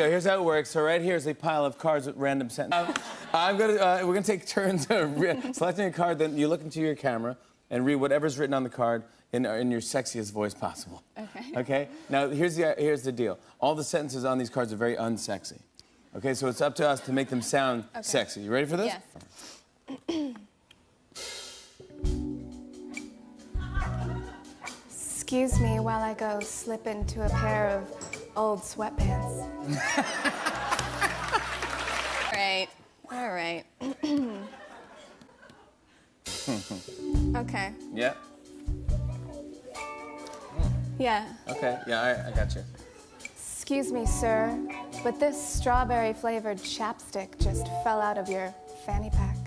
Here's how it works. So right here is a pile of cards with random sentences. We're gonna take turns selecting a card. Then you look into your camera and read whatever's written on the card in your sexiest voice possible. Okay. Okay. Now here's the deal. All the sentences on these cards are very unsexy. Okay, so it's up to us to make them sound sexy. You ready for this? Yes. Excuse me while I go slip into a pair of old sweatpants. All right. Okay. Yeah. Yeah. Okay. Yeah, I got you. Excuse me, sir, but this strawberry-flavored chapstick just fell out of your fanny pack.